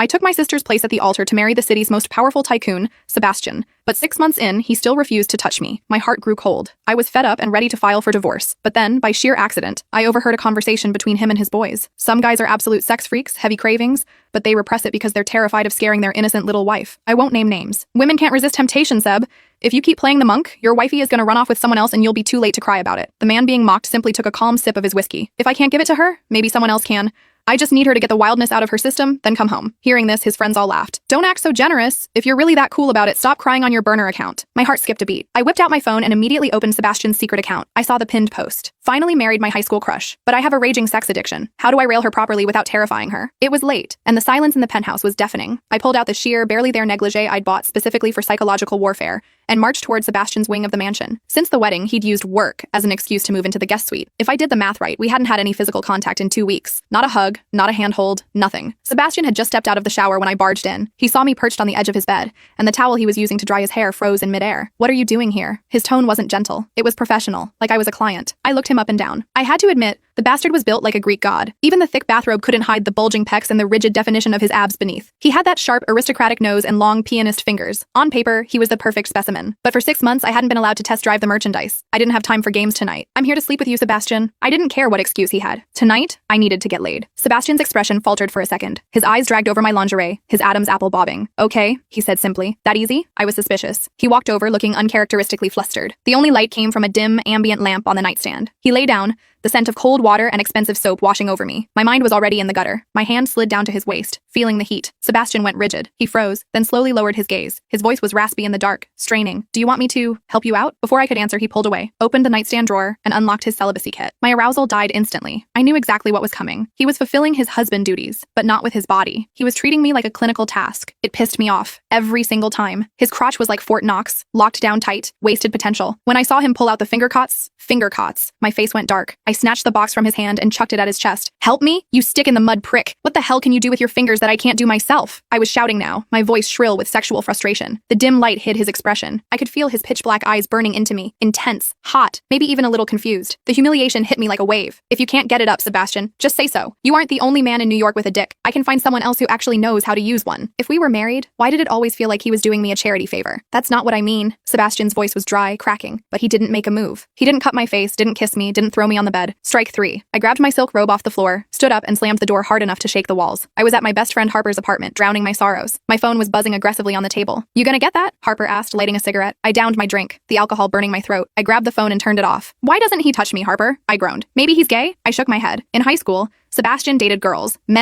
I took my sister's place at the altar to marry the city's most powerful tycoon, Sebastian. But 6 months in, he still refused to touch me. My heart grew cold. I was fed up and ready to file for divorce. But then, by sheer accident, I overheard a conversation between him and his boys. Some guys are absolute sex freaks, heavy cravings, but they repress it because they're terrified of scaring their innocent little wife. I won't name names. Women can't resist temptation, Seb. If you keep playing the monk, your wifey is gonna run off with someone else and you'll be too late to cry about it. The man being mocked simply took a calm sip of his whiskey. If I can't give it to her, maybe someone else can. I just need her to get the wildness out of her system, then come home. Hearing this, his friends all laughed. Don't act so generous. If you're really that cool about it, stop crying on your burner account. My heart skipped a beat. I whipped out my phone and immediately opened Sebastian's secret account. I saw the pinned post. Finally married my high school crush. But I have a raging sex addiction. How do I rail her properly without terrifying her? It was late, and the silence in the penthouse was deafening. I pulled out the sheer, barely there negligee I'd bought specifically for psychological warfare, and marched toward Sebastian's wing of the mansion. Since the wedding, he'd used work as an excuse to move into the guest suite. If I did the math right, we hadn't had any physical contact in 2 weeks. Not a hug, not a handhold, nothing. Sebastian had just stepped out of the shower when I barged in. He saw me perched on the edge of his bed, and the towel he was using to dry his hair froze in midair. What are you doing here? His tone wasn't gentle. It was professional, like I was a client. I looked him up and down. I had to admit, the bastard was built like a Greek god. Even the thick bathrobe couldn't hide the bulging pecs and the rigid definition of his abs beneath. He had that sharp, aristocratic nose and long pianist fingers. On paper, he was the perfect specimen. But for 6 months, I hadn't been allowed to test drive the merchandise. I didn't have time for games tonight. I'm here to sleep with you, Sebastian. I didn't care what excuse he had. Tonight, I needed to get laid. Sebastian's expression faltered for a second. His eyes dragged over my lingerie, his Adam's apple bobbing. Okay, he said simply. That easy? I was suspicious. He walked over, looking uncharacteristically flustered. The only light came from a dim, ambient lamp on the nightstand. He lay down, the scent of cold water and expensive soap washing over me. My mind was already in the gutter. My hand slid down to his waist, feeling the heat. Sebastian went rigid. He froze, then slowly lowered his gaze. His voice was raspy in the dark, straining. Do you want me to help you out? Before I could answer, he pulled away, opened the nightstand drawer, and unlocked his celibacy kit. My arousal died instantly. I knew exactly what was coming. He was fulfilling his husband duties, but not with his body. He was treating me like a clinical task. It pissed me off. Every single time. His crotch was like Fort Knox, locked down tight, wasted potential. When I saw him pull out the finger cots, my face went dark. I snatched the box from his hand and chucked it at his chest. Help me? You stick in the mud prick. What the hell can you do with your fingers that I can't do myself? I was shouting now, my voice shrill with sexual frustration. The dim light hid his expression. I could feel his pitch-black eyes burning into me, intense, hot, maybe even a little confused. The humiliation hit me like a wave. If you can't get it up, Sebastian, just say so. You aren't the only man in New York with a dick. I can find someone else who actually knows how to use one. If we were married, why did it always feel like he was doing me a charity favor? That's not what I mean. Sebastian's voice was dry, cracking, but he didn't make a move. He didn't cut my face, didn't kiss me, didn't throw me on the bed. Strike 3. I grabbed my silk robe off the floor, stood up, and slammed the door hard enough to shake the walls. I was at my best friend Harper's apartment, drowning my sorrows. My phone was buzzing aggressively on the table. You gonna get that? Harper asked, lighting a cigarette. I downed my drink, the alcohol burning my throat. I grabbed the phone and turned it off. Why doesn't he touch me, Harper? I groaned. Maybe he's gay? I shook my head. In high school, Sebastian dated girls. Men